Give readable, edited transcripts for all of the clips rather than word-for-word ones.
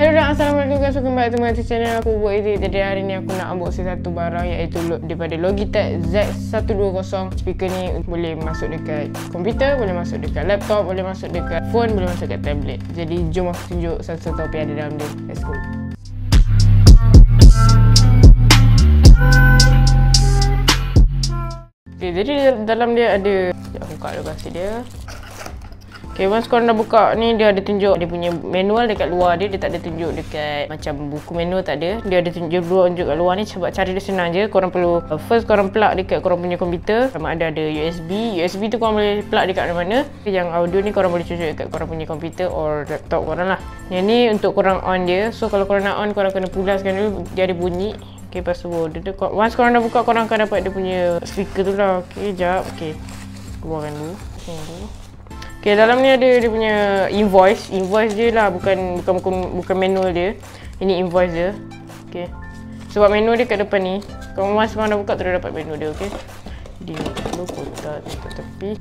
Hello dan Assalamualaikum guys, welcome back to my channel. Aku buat edit. Jadi hari ni aku nak unboxing satu barang, iaitu daripada Logitech Z120. Speaker ni boleh masuk dekat komputer, boleh masuk dekat laptop, boleh masuk dekat phone, boleh masuk dekat tablet. Jadi jom aku tunjuk satu-satu apa yang ada dalam dia. Let's go. Okay, jadi dalam dia ada, sekejap aku buka dulu plastik dia. Okay, once korang dah buka ni, dia ada tunjuk dia punya manual dekat luar dia. Dia tak ada tunjuk dekat macam buku manual, tak ada. Dia ada tunjuk kat luar ni. Sebab cari dia senang je. Korang perlu first korang plug dekat korang punya komputer. Sama ada USB. USB tu korang boleh plug dekat mana-mana. Yang audio ni korang boleh tunjuk dekat korang punya komputer or laptop korang lah. Yang ni untuk korang on dia. So kalau korang nak on, korang kena pulaskan dulu. Dia ada bunyi. Okay, lepas tu once korang dah buka, korang akan dapat dia punya speaker tu lah. Okay, sekejap. Okay, keluarkan dulu. Okay, dalam ni ada dia punya invoice dia lah, bukan manual dia. Ini invoice dia. Okay, sebab manual dia kat depan ni. Kalau once korang dah buka, terus dapat manual dia. Okay, dia perlu kotak tepi.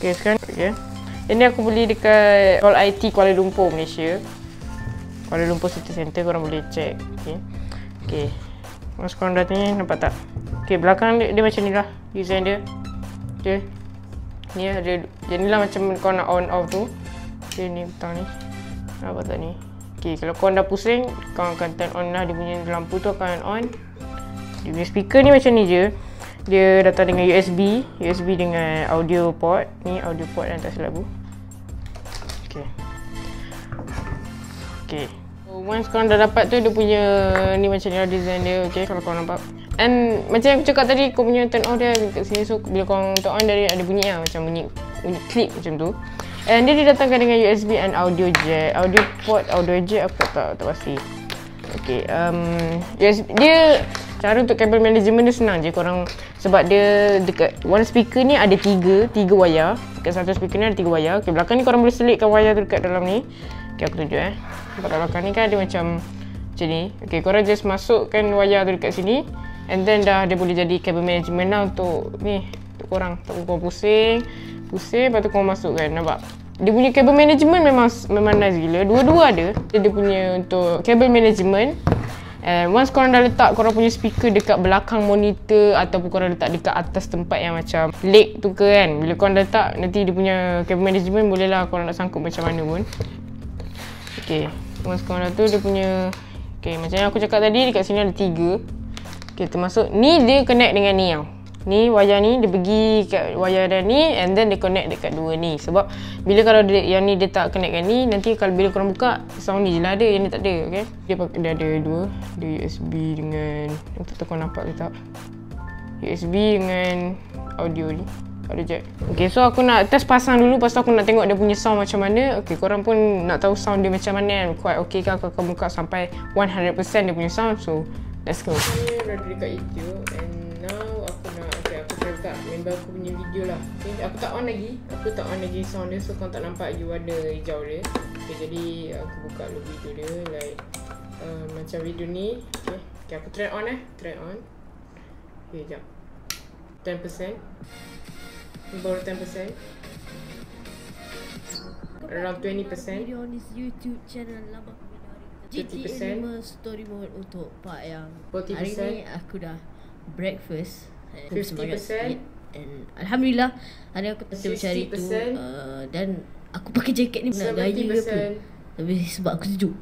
Okay, sekarang okay. Ini aku beli dekat All IT Kuala Lumpur, Malaysia. Kuala Lumpur City Center, korang boleh check. Okay, okay. Once korang dah tanya, nampak tak? Okay, belakang dia macam ni lah design dia. Okay, ni ada jadilah macam kau nak on off tu. Okay, ni butang ni. Nampak tak ni? Okay, kalau kau dah pusing, kau akan turn on lah. Dia punya lampu tu akan on. Dia punya speaker ni macam ni je. Dia datang dengan USB dengan audio port. Ni audio port yang tak silap aku. Okay. Okay. Once korang dah dapat tu, dia punya ni macam ni lah design dia. Okay, kalau korang nampak. And macam yang aku cakap tadi, kau punya turn off dia kat sini. So bila korang turn on, dia ada bunyi lah, macam bunyi clip macam tu. And dia didatangkan dengan USB and audio jack. Audio port, audio jack aku tak pasti. Okay, dia cara untuk kabel management dia senang je korang. Sebab dia dekat one speaker ni ada tiga wayar. Dekat satu speaker ni ada 3 wayar. Okay, belakang ni korang boleh selitkan wayar tu dekat dalam ni. Okay, aku tunjuk Nampak kat belakang ni kan ada macam ni. Okay, korang just masukkan wayar tu dekat sini. And then dah dia boleh jadi kabel management lah untuk ni, untuk korang. Tak korang pusing, lepas tu korang masukkan. Nampak? Dia punya kabel management memang nice gila. Dua-dua ada. Dia punya untuk kabel management. And once korang dah letak korang punya speaker dekat belakang monitor, ataupun korang letak dekat atas tempat yang macam leg tu ke kan. Bila korang dah letak, nanti dia punya kabel management boleh lah korang nak sangkut macam mana pun. Okay, once korang dah tu dia punya. Okay, macam yang aku cakap tadi, dekat sini ada 3. Okay, termasuk ni dia connect dengan ni tau. Ni wayar ni dia pergi kat wayar dah ni, and then dia connect dekat 2 ni. Sebab bila kalau yang ni dia tak connect dengan ni, nanti kalau bila korang buka, sound ni je lah ada, yang ni tak ada. Okay, dia ada 2. Dia USB dengan, tak tahu korang nampak ke tak, USB dengan audio ni, audio jack. Okay, so aku nak test pasang dulu. Lepas tu aku nak tengok dia punya sound macam mana. Okay, korang pun nak tahu sound dia macam mana kan. Quite okay kan. Aku akan buka sampai 100% dia punya sound. So let's go. Ni dah dekat YouTube, and now aku nak, okay, aku try buka member aku punya video lah. Okay, aku tak on lagi sound dia. So korang tak nampak je warna hijau dia. Okay, jadi aku buka dulu video dia like macam video ni. Okay, aku try on try on. Okay, sekejap. 10%. Baru 10%. Around 20%. Video on this YouTube channel lama GTA 5 story mode untuk part yang 40%. Hari ni aku dah breakfast 50%. And Alhamdulillah hari aku tetap mencari tu, dan aku pakai jaket ni nak gaya ke apa. Tapi sebab aku sejuk.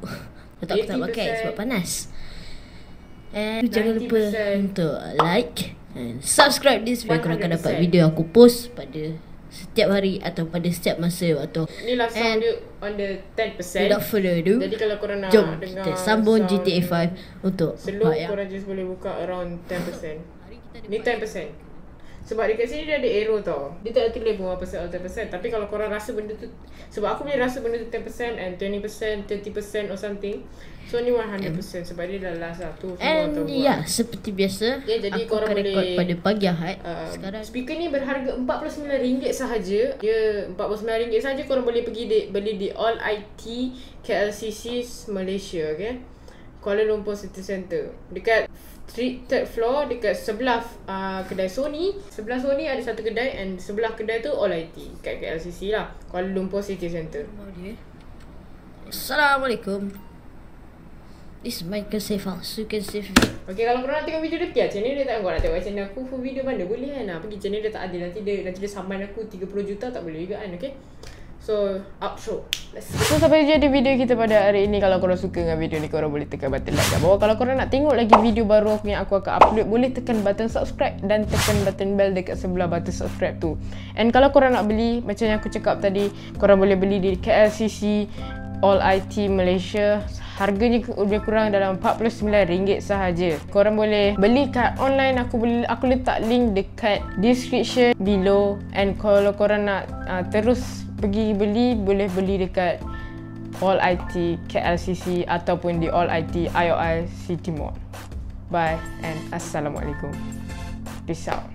Tetap aku tak pakai sebab panas. And jangan lupa untuk like and subscribe this video. Korang akan dapat video aku post pada setiap hari atau pada setiap masa waktu. Inilah sound dia on the 10%. Without further ado, jadi kalau korang nak jom dengar kita sambung GTA 5 untuk slow, part yang korang just boleh buka around 10%. Ni 10%. Sebab dekat sini dia ada arrow tau. Dia tak ada tulis pun berapa persen atau 10%. Tapi kalau korang rasa benda tu, sebab aku boleh rasa benda tu 10% and 20%, 30% or something. So ni 100% sebab dia dah last lah tu. And ya, seperti biasa, jadi aku korang akan rekod boleh pada pagi Ahad. Sekarang speaker ni berharga RM49 sahaja. Dia RM49 sahaja. Korang boleh pergi beli di All IT KLCC Malaysia, okay? Kuala Lumpur City Center. Dekat third floor, dekat sebelah kedai Sony. Sebelah Sony ada satu kedai, and sebelah kedai tu All IT kat KLCC lah, Kuala Lumpur City Center. Assalamualaikum. This mic can save house. You can save. Okay, kalau korang nak tengok video dia, channel dia tak, korang nak tengok channel aku full video mana boleh kan. Pergi channel dia tak adil, nanti dia saman aku 30 juta tak boleh juga kan. Okay, so outro, let's go. So sampai je di video kita pada hari ini. Kalau korang suka dengan video ni, korang boleh tekan button like kat bawah. Kalau korang nak tengok lagi video baru aku yang aku akan upload, boleh tekan button subscribe dan tekan button bell dekat sebelah button subscribe tu. And kalau korang nak beli, macam yang aku cakap tadi, korang boleh beli di KLCC All IT Malaysia. Harganya lebih kurang dalam RM49 sahaja. Korang boleh beli kat online. Aku letak link dekat description below. And kalau korang nak terus pergi beli, boleh beli dekat All IT KLCC ataupun di All IT IOI City Mall. Bye and Assalamualaikum. Peace out.